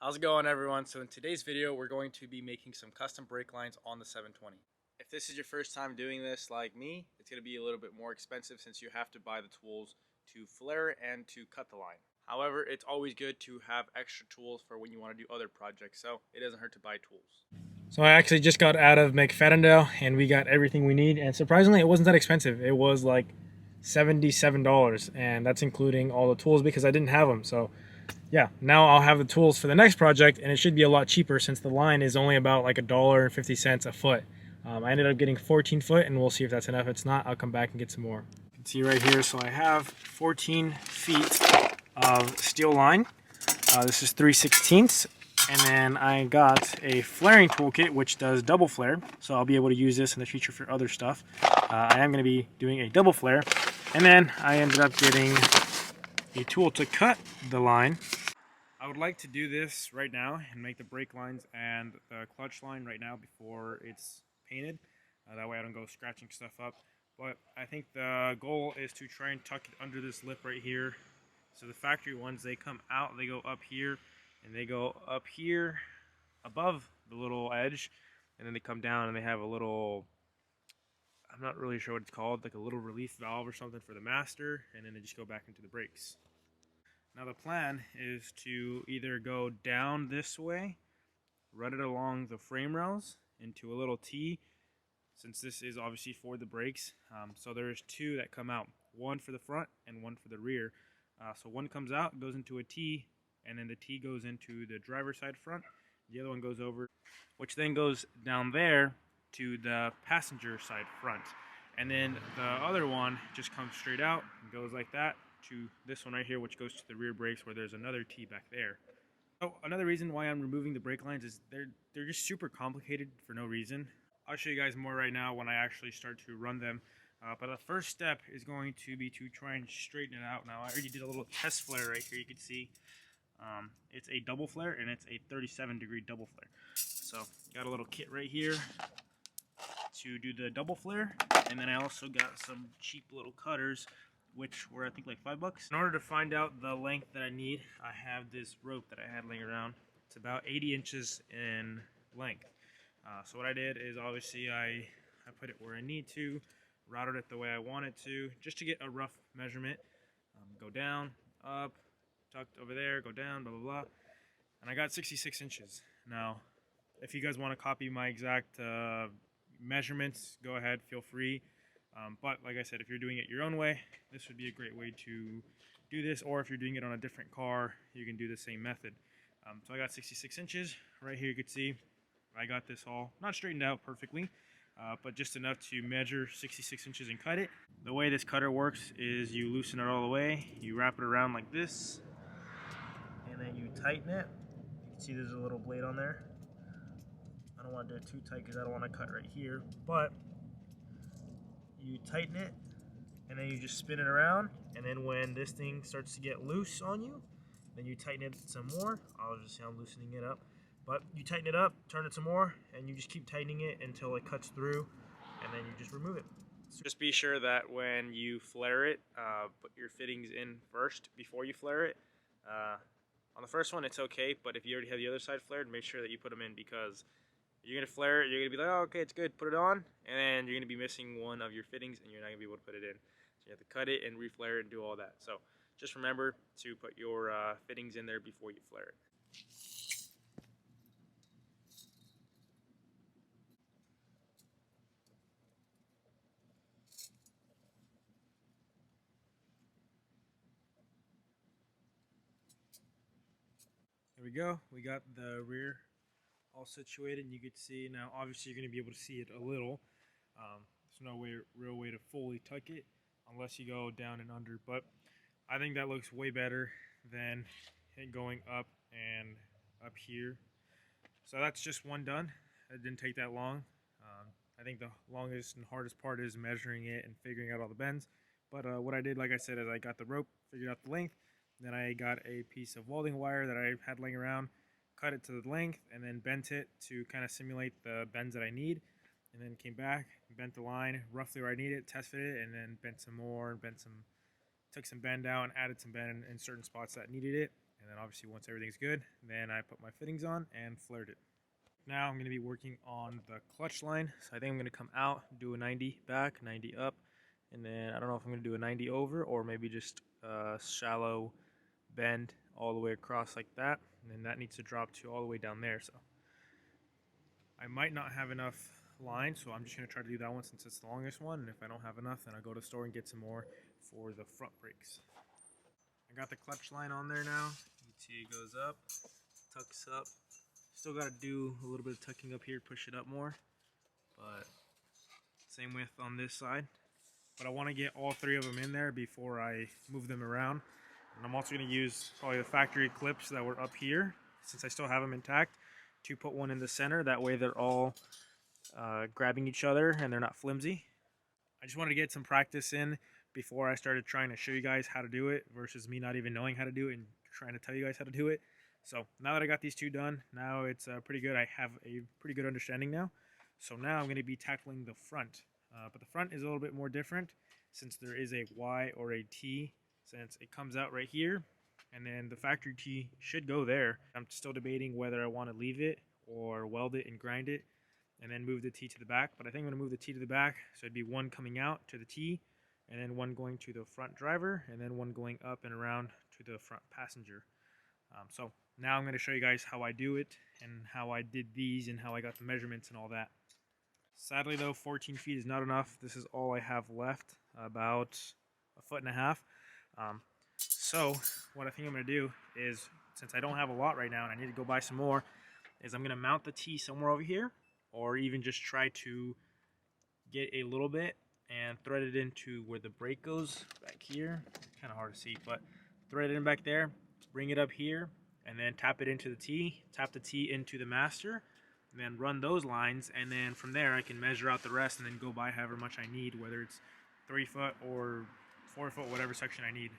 How's it going, everyone? So in today's video, we're going to be making some custom brake lines on the 720. If this is your first time doing this like me, it's going to be a little bit more expensive since you have to buy the tools to flare it and to cut the line. However, it's always good to have extra tools for when you want to do other projects, so it doesn't hurt to buy tools. So I actually just got out of McFadden and we got everything we need, and surprisingly it wasn't that expensive. It was like $77, and that's including all the tools because I didn't have them. So yeah, now I'll have the tools for the next project, and it should be a lot cheaper since the line is only about like $1.50 a foot. I ended up getting 14 foot, and we'll see if that's enough. If it's not, I'll come back and get some more. You can see right here, so I have 14 feet of steel line. This is 3/16, and then I got a flaring toolkit which does double flare, so I'll be able to use this in the future for other stuff. I am going to be doing a double flare, and then I ended up getting a tool to cut the line. I would like to do this right now and make the brake lines and the clutch line right now before it's painted. That way I don't go scratching stuff up. But I think the goal is to try and tuck it under this lip right here. So the factory ones, they come out, they go up here, and they go up here above the little edge, and then they come down and they have a little, I'm not really sure what it's called, like a little release valve or something for the master, and then they just go back into the brakes. Now the plan is to either go down this way, run it along the frame rails into a little T, since this is obviously for the brakes. So there's two that come out, one for the front and one for the rear. So one comes out, goes into a T, and then the T goes into the driver's side front. The other one goes over, which then goes down there to the passenger side front. And then the other one just comes straight out and goes like that to this one right here, which goes to the rear brakes, where there's another T back there. So another reason why I'm removing the brake lines is they're just super complicated for no reason. I'll show you guys more right now when I actually start to run them. But the first step is going to be to try and straighten it out. Now I already did a little test flare right here. You can see it's a double flare, and it's a 37-degree double flare. So got a little kit right here to do the double flare, and then I also got some cheap little cutters, which were I think like $5. In order to find out the length that I need, I have this rope that I had laying around. It's about 80 inches in length. So what I did is obviously I put it where I need to, routed it the way I want it to, just to get a rough measurement. Go down, up, tucked over there, go down, blah, blah, blah. And I got 66 inches. Now, if you guys want to copy my exact measurements, go ahead, feel free. But like I said, if you're doing it your own way, this would be a great way to do this. Or if you're doing it on a different car, you can do the same method. So I got 66 inches. Right here you can see I got this all not straightened out perfectly, but just enough to measure 66 inches and cut it. The way this cutter works is you loosen it all the way, you wrap it around like this, and then you tighten it. You can see there's a little blade on there. I don't want to do it too tight because I don't want to cut right here, but you tighten it, and then you just spin it around, and then when this thing starts to get loose on you, then you tighten it some more. I'll just say I'm loosening it up, but you tighten it up, turn it some more, and you just keep tightening it until it cuts through, and then you just remove it. So just be sure that when you flare it, put your fittings in first before you flare it. On the first one it's okay, but if you already have the other side flared, make sure that you put them in, because you're going to flare it, you're going to be like, oh, okay, it's good, put it on, and then you're going to be missing one of your fittings, and you're not going to be able to put it in. So you have to cut it and reflare it and do all that. So just remember to put your fittings in there before you flare it. There we go. We got the rear all situated, and you can see now. Obviously, you're going to be able to see it a little. There's no real way to fully tuck it unless you go down and under. But I think that looks way better than it going up and up here. So that's just one done. It didn't take that long. I think the longest and hardest part is measuring it and figuring out all the bends. But what I did, like I said, is I got the rope, figured out the length. Then I got a piece of welding wire that I had laying around, cut it to the length, and then bent it to kind of simulate the bends that I need. And then came back, bent the line roughly where I need it, tested it, and then bent some more, took some bend out and added some bend in certain spots that needed it. And then obviously once everything's good, then I put my fittings on and flared it. Now I'm going to be working on the clutch line. So I think I'm going to come out, do a 90 back, 90 up, and then I don't know if I'm going to do a 90 over or maybe just a shallow bend all the way across like that. And then that needs to drop to all the way down there. So I might not have enough line, so I'm just going to try to do that one since it's the longest one. And if I don't have enough, then I'll go to the store and get some more for the front brakes. I got the clutch line on there now. You can see it goes up, tucks up. Still got to do a little bit of tucking up here, push it up more. But same with on this side. But I want to get all three of them in there before I move them around. And I'm also going to use probably the factory clips that were up here, since I still have them intact, to put one in the center. That way they're all grabbing each other and they're not flimsy. I just wanted to get some practice in before I started trying to show you guys how to do it versus me not even knowing how to do it and trying to tell you guys how to do it. So now that I got these two done, now it's pretty good. I have a pretty good understanding now. So now I'm going to be tackling the front. But the front is a little bit more different since there is a Y or a T, since it comes out right here. And then the factory T should go there. I'm still debating whether I want to leave it or weld it and grind it and then move the T to the back. But I think I'm going to move the T to the back. So it'd be one coming out to the T, and then one going to the front driver, and then one going up and around to the front passenger. So now I'm going to show you guys how I do it and how I did these and how I got the measurements and all that. Sadly though, 14 feet is not enough. This is all I have left, about 1.5 feet. So what I think I'm going to do is, since I don't have a lot right now and I need to go buy some more, is I'm going to mount the T somewhere over here, or even just try to get a little bit and thread it into where the brake goes back here. Kind of hard to see, but thread it in back there, bring it up here, and then tap it into the T, tap the T into the master, and then run those lines, and then from there I can measure out the rest and then go buy however much I need, whether it's 3 foot or 4 foot, whatever section I need.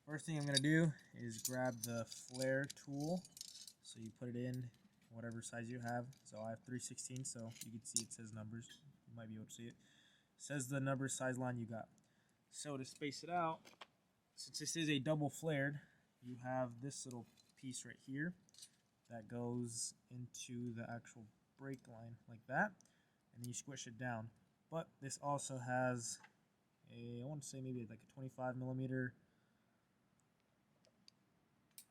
First thing I'm going to do is grab the flare tool. So you put it in whatever size you have. So I have 3/16, so you can see it says numbers. You might be able to see it. It says the number size line you got. So to space it out, since this is a double flared, you have this little piece right here that goes into the actual brake line like that, and then you squish it down. But this also has a, I want to say maybe like a 25mm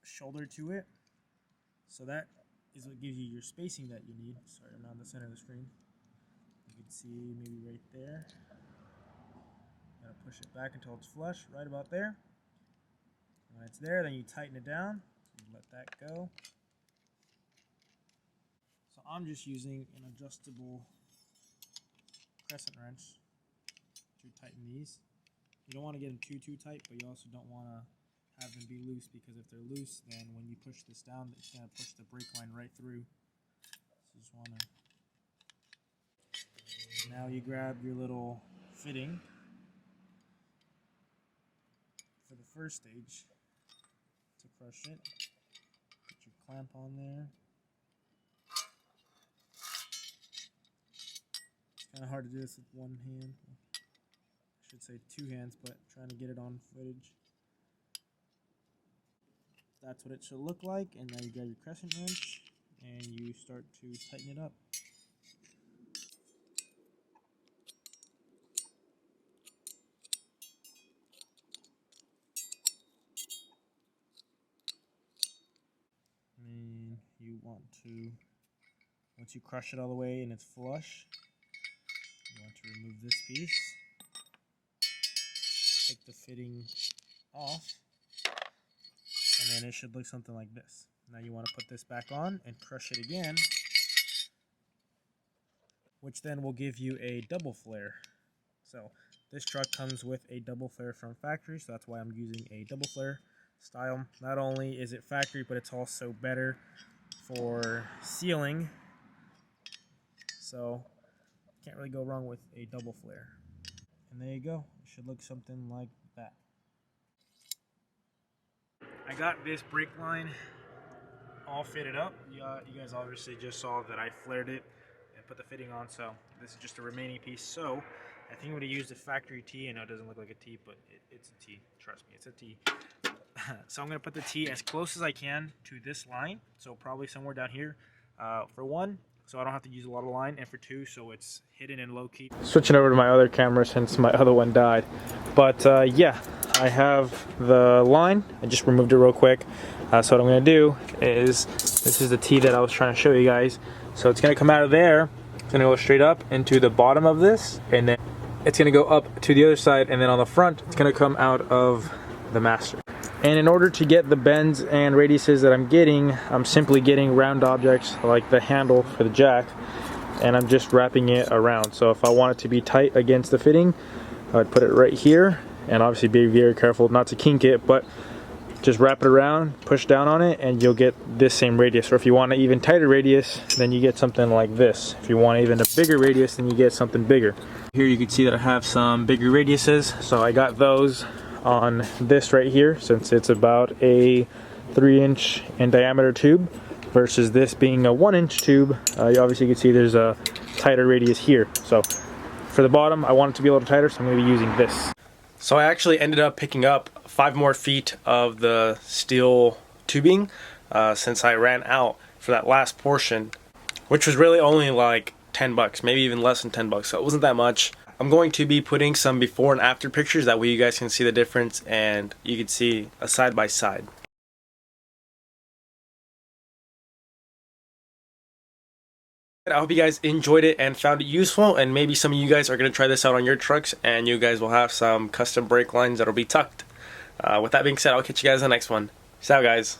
shoulder to it. So that is what gives you your spacing that you need. Sorry, I'm not in the center of the screen. You can see maybe right there. Gotta push it back until it's flush, right about there. When it's there, then you tighten it down. You let that go. So I'm just using an adjustable crescent wrench to tighten these. You don't want to get them too tight, but you also don't want to have them be loose, because if they're loose, then when you push this down, it's going to push the brake line right through. So just want to. Now you grab your little fitting for the first stage to crush it. Put your clamp on there. It's kind of hard to do this with one hand. I should say two hands, but trying to get it on footage. That's what it should look like, and now you grab your crescent wrench and you start to tighten it up. And you want to, once you crush it all the way and it's flush, you want to remove this piece, take the fitting off, and then it should look something like this. Now you want to put this back on and crush it again, which then will give you a double flare. So this truck comes with a double flare from factory, so that's why I'm using a double flare style. Not only is it factory, but it's also better for sealing. So can't really go wrong with a double flare. And there you go. It should look something like that. I got this brake line all fitted up. You guys obviously just saw that I flared it and put the fitting on, so this is just a remaining piece. So I think I'm going to use the factory T. I know it doesn't look like a T, but it's a T. Trust me, it's a T. So I'm going to put the T as close as I can to this line. So probably somewhere down here for one, so I don't have to use a lot of line, and for two, so it's hidden and low key. Switching over to my other camera since my other one died. But yeah, I have the line. I just removed it real quick. So what I'm going to do is, this is the T that I was trying to show you guys. So it's going to come out of there. It's going to go straight up into the bottom of this, and then it's going to go up to the other side, and then on the front, it's going to come out of the master. And in order to get the bends and radiuses that I'm getting, I'm simply getting round objects like the handle for the jack, and I'm just wrapping it around. So if I want it to be tight against the fitting, I would put it right here, and obviously be very careful not to kink it, but just wrap it around, push down on it, and you'll get this same radius. Or if you want an even tighter radius, then you get something like this. If you want even a bigger radius, then you get something bigger. Here you can see that I have some bigger radiuses, so I got those on this right here, since it's about a 3-inch in diameter tube versus this being a 1-inch tube. Obviously you can see there's a tighter radius here. So for the bottom, I want it to be a little tighter, so I'm going to be using this. So I actually ended up picking up 5 more feet of the steel tubing since I ran out for that last portion, which was really only like 10 bucks, maybe even less than 10 bucks, so it wasn't that much. I'm going to be putting some before and after pictures, that way you guys can see the difference and you can see a side by side. I hope you guys enjoyed it and found it useful, and maybe some of you guys are going to try this out on your trucks and you guys will have some custom brake lines that'll be tucked. With that being said, I'll catch you guys in the next one. Peace out, guys.